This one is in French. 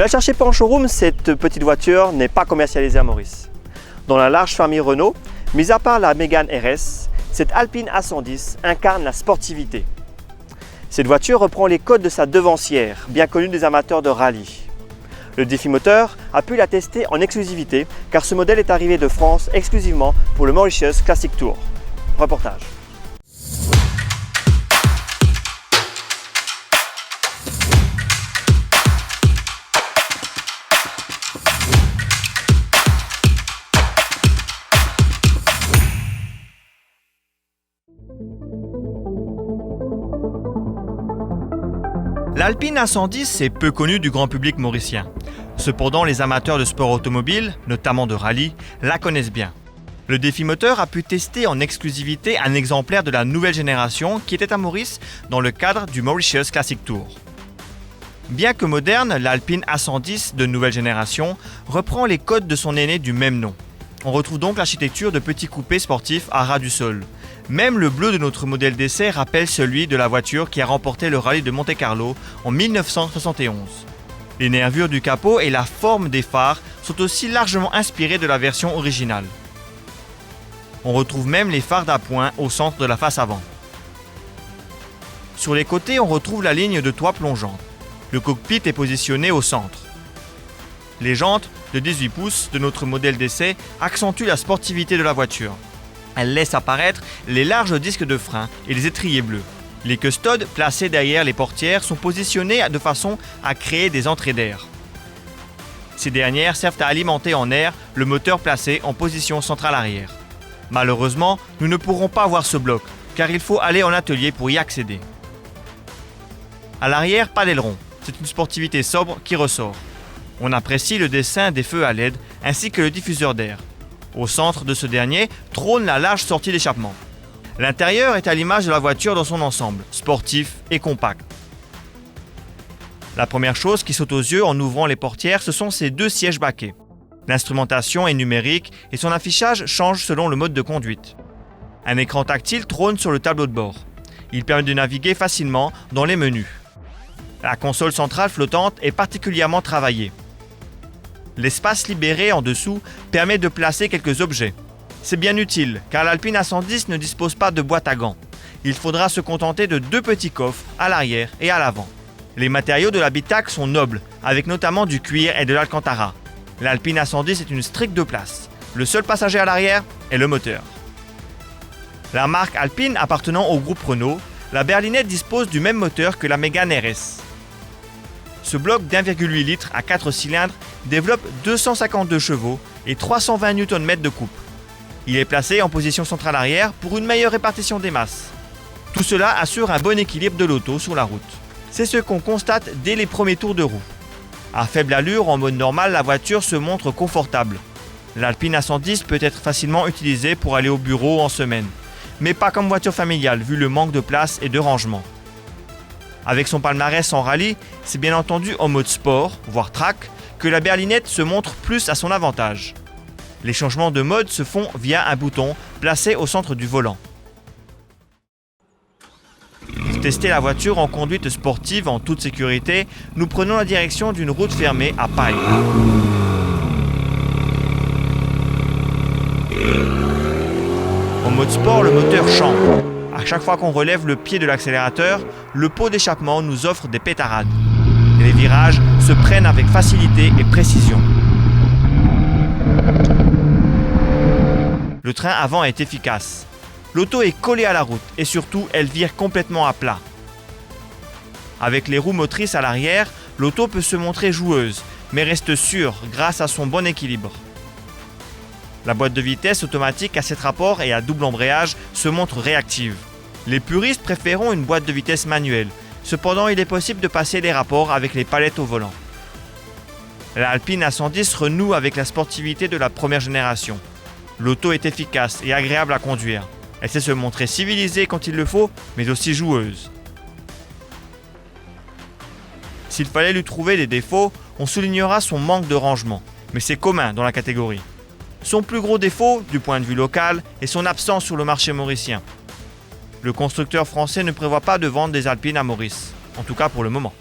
la chercher pas en showroom, cette petite voiture n'est pas commercialisée à Maurice. Dans la large famille Renault, mis à part la Mégane RS, cette Alpine A110 incarne la sportivité. Cette voiture reprend les codes de sa devancière, bien connue des amateurs de rallye. Le Défi Moteur a pu la tester en exclusivité car ce modèle est arrivé de France exclusivement pour le Mauritius Classic Tour. Reportage. L'Alpine A110 est peu connue du grand public mauricien. Cependant, les amateurs de sport automobile, notamment de rallye, la connaissent bien. Le Défi Moteur a pu tester en exclusivité un exemplaire de la nouvelle génération qui était à Maurice dans le cadre du Mauritius Classic Tour. Bien que moderne, l'Alpine A110 de nouvelle génération reprend les codes de son aîné du même nom. On retrouve donc l'architecture de petits coupés sportifs à ras du sol. Même le bleu de notre modèle d'essai rappelle celui de la voiture qui a remporté le rallye de Monte-Carlo en 1971. Les nervures du capot et la forme des phares sont aussi largement inspirés de la version originale. On retrouve même les phares d'appoint au centre de la face avant. Sur les côtés, on retrouve la ligne de toit plongeante. Le cockpit est positionné au centre. Les jantes de 18 pouces de notre modèle d'essai accentuent la sportivité de la voiture. Elles laissent apparaître les larges disques de frein et les étriers bleus. Les custodes placés derrière les portières sont positionnés de façon à créer des entrées d'air. Ces dernières servent à alimenter en air le moteur placé en position centrale arrière. Malheureusement, nous ne pourrons pas voir ce bloc, car il faut aller en atelier pour y accéder. À l'arrière, pas d'aileron. C'est une sportivité sobre qui ressort. On apprécie le dessin des feux à LED ainsi que le diffuseur d'air. Au centre de ce dernier trône la large sortie d'échappement. L'intérieur est à l'image de la voiture dans son ensemble, sportif et compact. La première chose qui saute aux yeux en ouvrant les portières, ce sont ces deux sièges baquets. L'instrumentation est numérique et son affichage change selon le mode de conduite. Un écran tactile trône sur le tableau de bord. Il permet de naviguer facilement dans les menus. La console centrale flottante est particulièrement travaillée. L'espace libéré en dessous permet de placer quelques objets. C'est bien utile car l'Alpine A110 ne dispose pas de boîte à gants. Il faudra se contenter de deux petits coffres à l'arrière et à l'avant. Les matériaux de l'habitacle sont nobles, avec notamment du cuir et de l'alcantara. L'Alpine A110 est une stricte deux places. Le seul passager à l'arrière est le moteur. La marque Alpine appartenant au groupe Renault, la berlinette dispose du même moteur que la Mégane RS. Ce bloc d'1,8 litres à 4 cylindres développe 252 chevaux et 320 Nm de couple. Il est placé en position centrale arrière pour une meilleure répartition des masses. Tout cela assure un bon équilibre de l'auto sur la route. C'est ce qu'on constate dès les premiers tours de roue. À faible allure, en mode normal, la voiture se montre confortable. L'Alpine A110 peut être facilement utilisée pour aller au bureau en semaine, mais pas comme voiture familiale vu le manque de place et de rangement. Avec son palmarès en rallye, c'est bien entendu en mode sport, voire track, que la berlinette se montre plus à son avantage. Les changements de mode se font via un bouton placé au centre du volant. Pour tester la voiture en conduite sportive en toute sécurité, nous prenons la direction d'une route fermée à paille. En mode sport, le moteur chambre. À chaque fois qu'on relève le pied de l'accélérateur, le pot d'échappement nous offre des pétarades. Les virages se prennent avec facilité et précision. Le train avant est efficace. L'auto est collée à la route et surtout, elle vire complètement à plat. Avec les roues motrices à l'arrière, l'auto peut se montrer joueuse, mais reste sûre grâce à son bon équilibre. La boîte de vitesse automatique à 7 rapports et à double embrayage se montre réactive. Les puristes préféreront une boîte de vitesse manuelle. Cependant, il est possible de passer les rapports avec les palettes au volant. La Alpine A110 renoue avec la sportivité de la première génération. L'auto est efficace et agréable à conduire. Elle sait se montrer civilisée quand il le faut, mais aussi joueuse. S'il fallait lui trouver des défauts, on soulignera son manque de rangement, mais c'est commun dans la catégorie. Son plus gros défaut, du point de vue local, est son absence sur le marché mauricien. Le constructeur français ne prévoit pas de vendre des Alpines à Maurice, en tout cas pour le moment.